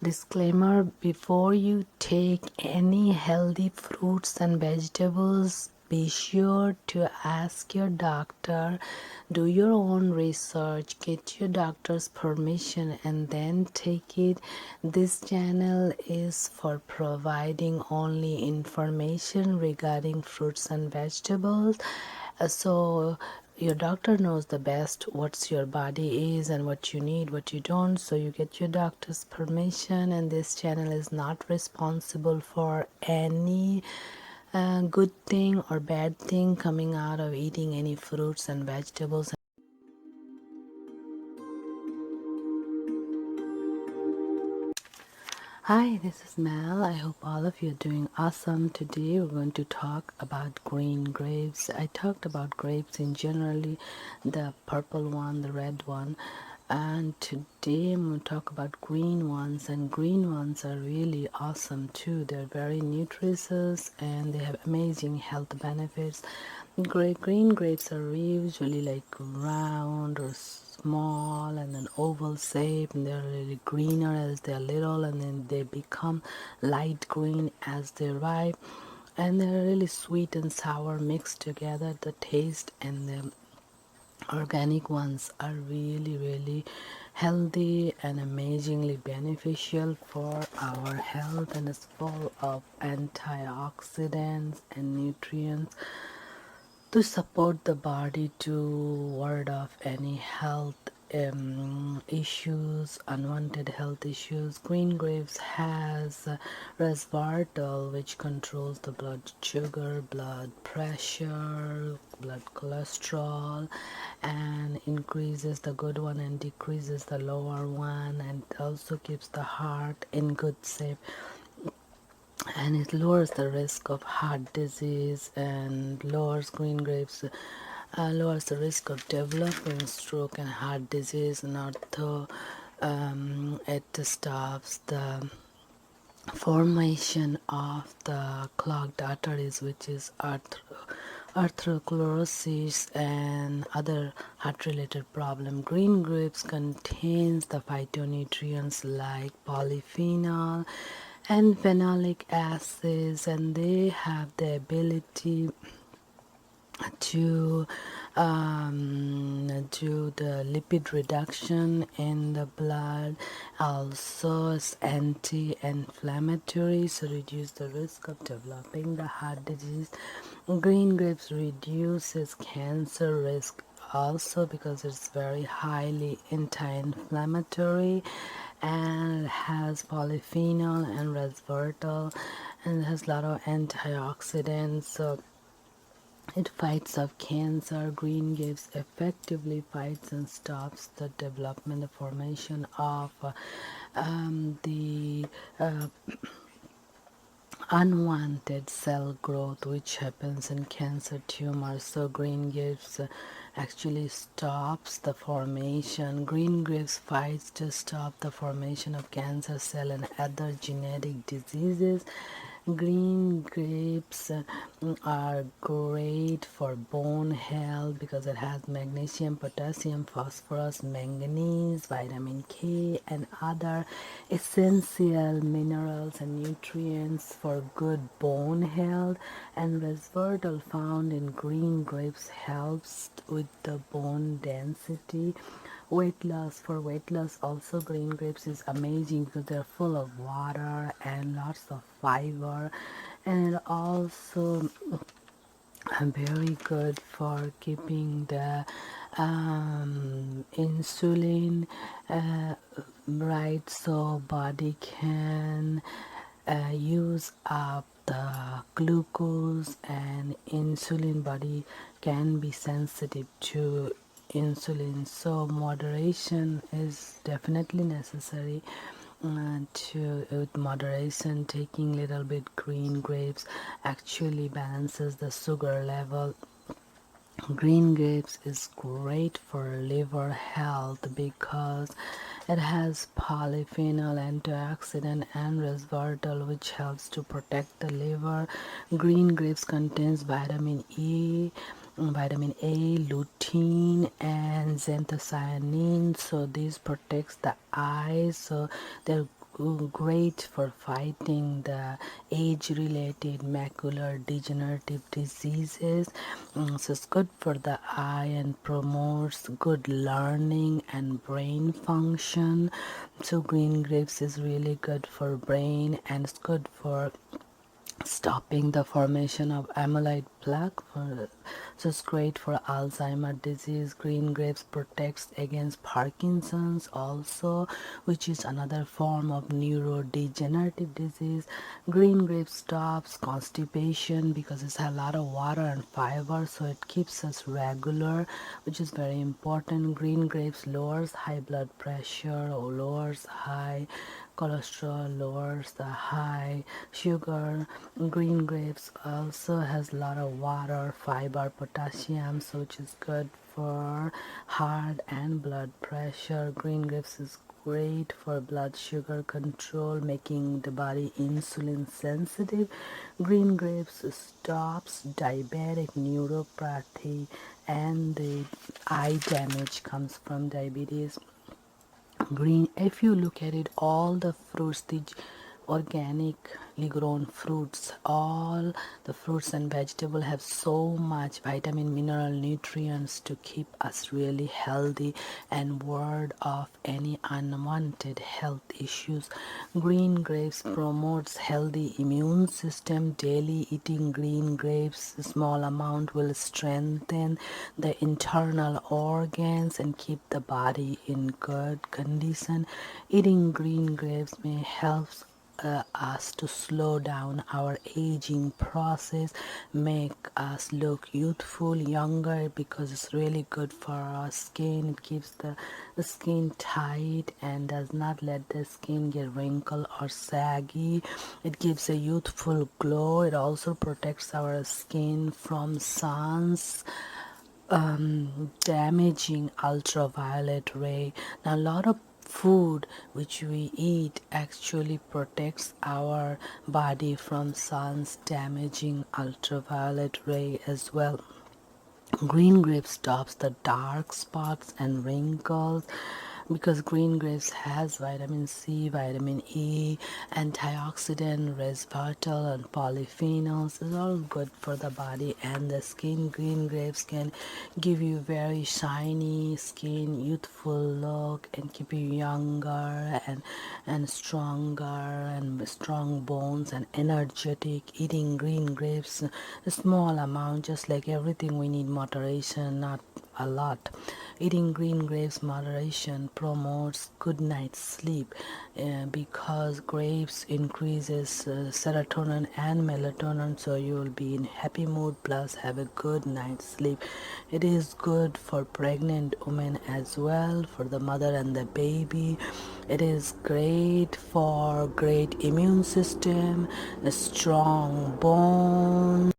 Disclaimer: before you take any healthy fruits and vegetables, be sure to ask your doctor, do your own research, get your doctor's permission, and then take it. This channel is for providing only information regarding fruits and vegetables. So your doctor knows the best what's your body is and what you need, what you don't, so you get your doctor's permission. And this channel is not responsible for any good thing or bad thing coming out of eating any fruits and vegetables. Hi, this is Mel. I hope all of you are doing awesome. Today we're going to talk about green grapes. I talked about grapes in generally, the purple one, the red one, and today I'm going to talk about green ones. And green ones are really awesome too. They're very nutritious and they have amazing health benefits. Green grapes are usually like round or small and an oval shape, and they're really greener as they're little, and then they become light green as they ripe, and they're really sweet and sour mixed together. The taste and the organic ones are really healthy and amazingly beneficial for our health, and it's full of antioxidants and nutrients to support the body to ward off any health issues, unwanted health issues. Green grapes has resveratrol, which controls the blood sugar, blood pressure, blood cholesterol, and increases the good one and decreases the lower one, and also keeps the heart in good shape, and it lowers the risk of heart disease, and lowers the risk of developing stroke and heart disease. And although it stops the formation of the clogged arteries, which is atherosclerosis and other heart related problem. Green grapes contains the phytonutrients like polyphenol and phenolic acids, and they have the ability to do the lipid reduction in the blood, also it's anti-inflammatory, so reduce the risk of developing the heart disease. Green grapes reduces cancer risk also because it's very highly anti-inflammatory, and it has polyphenol and resveratrol, and it has a lot of antioxidants, so it fights off cancer. Green grapes effectively fights and stops the development, the formation of the unwanted cell growth which happens in cancer tumors. So green grapes actually stops the formation. Green grapes fights to stop the formation of cancer cell and other genetic diseases. Green grapes are great for bone health because it has magnesium, potassium, phosphorus, manganese, vitamin K, and other essential minerals and nutrients for good bone health. And resveratrol found in green grapes helps with the bone density. Weight loss, for weight loss also green grapes is amazing because they're full of water and lots of fiber, and also very good for keeping the insulin right, so body can use up the glucose and insulin. Body can be sensitive to insulin, so moderation is definitely necessary. With moderation, taking little bit green grapes actually balances the sugar level. Green grapes is great for liver health because it has polyphenol, antioxidant, and resveratrol, which helps to protect the liver. Green grapes contains vitamin E, vitamin A, lutein, and xanthocyanin, so this protects the eyes. So they're great for fighting the age-related macular degenerative diseases. So it's good for the eye and promotes good learning and brain function. So green grapes is really good for brain, and it's good for stopping the formation of amyloid plaque. So it's great for Alzheimer's disease. Green grapes protects against Parkinson's also, which is another form of neurodegenerative disease. Green grape stops constipation because it's a lot of water and fiber, so it keeps us regular, which is very important. Green grapes lowers high blood pressure or lowers high cholesterol, lowers the high sugar. Green grapes also has a lot of water, fiber, potassium, so which is good for heart and blood pressure. Green grapes is great for blood sugar control, making the body insulin sensitive. Green grapes stops diabetic neuropathy, and the eye damage comes from diabetes. Green, if you look at it, all the fruits, the organically grown fruits, all the fruits and vegetables have so much vitamin, mineral, nutrients to keep us really healthy and ward off any unwanted health issues. Green grapes promotes healthy immune system. Daily eating green grapes, a small amount will strengthen the internal organs and keep the body in good condition. Eating green grapes may help us to slow down our aging process, make us look youthful, younger, because it's really good for our skin. It keeps the skin tight and does not let the skin get wrinkled or saggy. It gives a youthful glow. It also protects our skin from sun's damaging ultraviolet ray. Now, a lot of food which we eat actually protects our body from sun's damaging ultraviolet ray as well. Green grape stops the dark spots and wrinkles because green grapes has vitamin C, vitamin E, antioxidant, resveratrol, and polyphenols. It's all good for the body and the skin. Green grapes can give you very shiny skin, youthful look, and keep you younger and stronger and strong bones and energetic. Eating green grapes, a small amount, just like everything we need moderation, not a lot. Eating green grapes moderation promotes good night's sleep because grapes increases serotonin and melatonin, so you will be in happy mood plus have a good night's sleep. It is good for pregnant women as well, for the mother and the baby. It is great for great immune system, a strong bone.